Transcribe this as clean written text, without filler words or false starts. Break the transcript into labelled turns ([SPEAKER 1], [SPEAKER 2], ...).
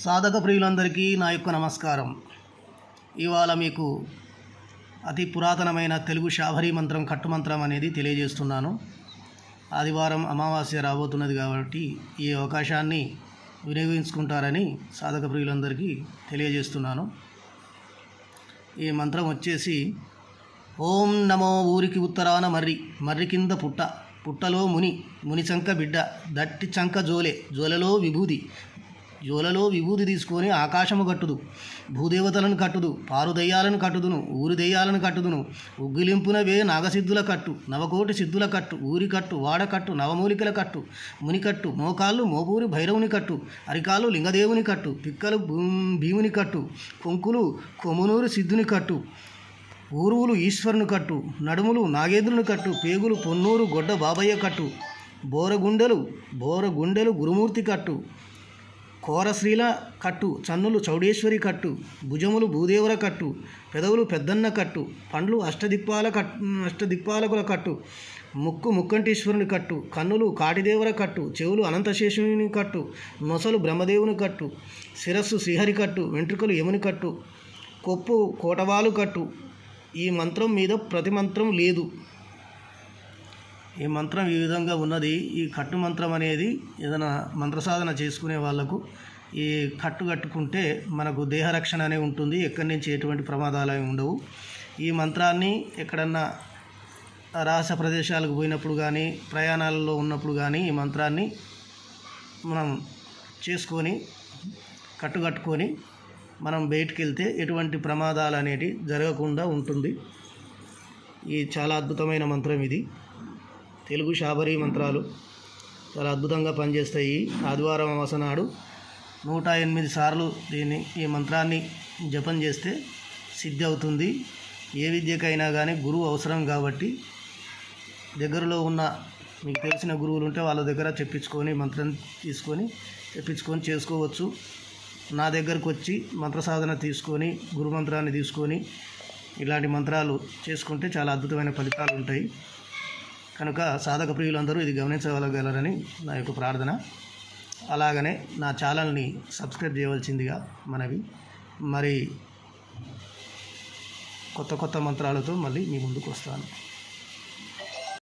[SPEAKER 1] సాధక ప్రియులందరికీ నా యొక్క నమస్కారం. ఇవాళ మీకు అతి పురాతనమైన తెలుగు శాబరీ మంత్రం కట్టుమంత్రం అనేది తెలియజేస్తున్నాను. ఆదివారం అమావాస్య రాబోతున్నది కాబట్టి ఈ అవకాశాన్ని వినియోగించుకుంటారని సాధక ప్రియులందరికీ తెలియజేస్తున్నాను. ఈ మంత్రం వచ్చేసి ఓం నమో ఊరికి ఉత్తరాన మర్రి కింద పుట్టలో ముని చంక బిడ్డ, దట్టి చంక జోలలో విభూది తీసుకొని ఆకాశము కట్టుదు, భూదేవతలను కట్టుదు, పారు దయ్యాలను కట్టుదును, ఊరి దయ్యాలను కట్టుదును, ఉగ్గిలింపునవే నాగసిద్ధుల కట్టు, నవకోటి సిద్ధుల కట్టు, ఊరి కట్టు, వాడ కట్టు, నవమూలికల కట్టు, ముని కట్టు, మోకాళ్ళు మోపూరి భైరవుని కట్టు, అరికాలు లింగదేవుని కట్టు, పిక్కలు భీముని కట్టు, కొంకులు కొమునూరు సిద్ధుని కట్టు, ఊరువులు ఈశ్వరుని కట్టు, నడుములు నాగేంద్రుని కట్టు, పేగులు పొన్నూరు గొడ్డ బాబయ్య కట్టు, బోరగుండెలు గురుమూర్తి కట్టు, కోరశ్రీల కట్టు, చన్నులు చౌడేశ్వరి కట్టు, భుజములు భూదేవర కట్టు, పెదవులు పెద్దన్న కట్టు, పండ్లు అష్టదిక్పాలకుల కట్టు, ముక్కంటీశ్వరుని కట్టు, కన్నులు కాటిదేవర కట్టు, చెవులు అనంతశేషుని కట్టు, నొసలు బ్రహ్మదేవుని కట్టు, శిరస్సు శ్రీహరి కట్టు, వెంట్రుకలు యముని కట్టు, కొప్పు కోటవాలు కట్టు. ఈ మంత్రం మీద ప్రతి మంత్రం లేదు. ఈ మంత్రం ఈ విధంగా ఉన్నది. ఈ కట్టు మంత్రం అనేది ఏదైనా మంత్రసాధన చేసుకునే వాళ్ళకు ఈ కట్టు కట్టుకుంటే మనకు దేహరక్షణ అనేది ఉంటుంది. ఎక్కడి నుంచి ఎటువంటి ప్రమాదాలు ఉండవు. ఈ మంత్రాన్ని ఎక్కడన్నా రహస్య ప్రదేశాలకు పోయినప్పుడు కానీ, ప్రయాణాలలో ఉన్నప్పుడు కానీ ఈ మంత్రాన్ని మనం చేసుకొని కట్టుకొని మనం బయటికి వెళ్తే ఎటువంటి ప్రమాదాలు అనేవి జరగకుండా ఉంటుంది. ఈ చాలా అద్భుతమైన మంత్రం ఇది. తెలుగు శాబరీ మంత్రాలు చాలా అద్భుతంగా పనిచేస్తాయి. ఆదివారం అమావాస్య నాడు 108 సార్లు ఈ మంత్రాన్ని జపం చేస్తే సిద్ధి అవుతుంది. ఏ విద్యకైనా కానీ గురువు అవసరం కాబట్టి దగ్గరలో ఉన్న మీకు తెలిసిన గురువులు ఉంటే వాళ్ళ దగ్గర మంత్రం తెప్పించుకొని చేసుకోవచ్చు. నా దగ్గరకు వచ్చి మంత్రసాధన తీసుకొని గురు మంత్రాన్ని తీసుకొని ఇలాంటి మంత్రాలు చేసుకుంటే చాలా అద్భుతమైన ఫలితాలు ఉంటాయి. కనుక సాధక ప్రియులందరూ ఇది గమనించగలగలరని నా యొక్క ప్రార్థన. అలాగనే నా ఛానల్ని సబ్స్క్రైబ్ చేయవలసిందిగా మనవి. మరి కొత్త మంత్రాలతో మళ్ళీ మీ ముందుకు వస్తాను.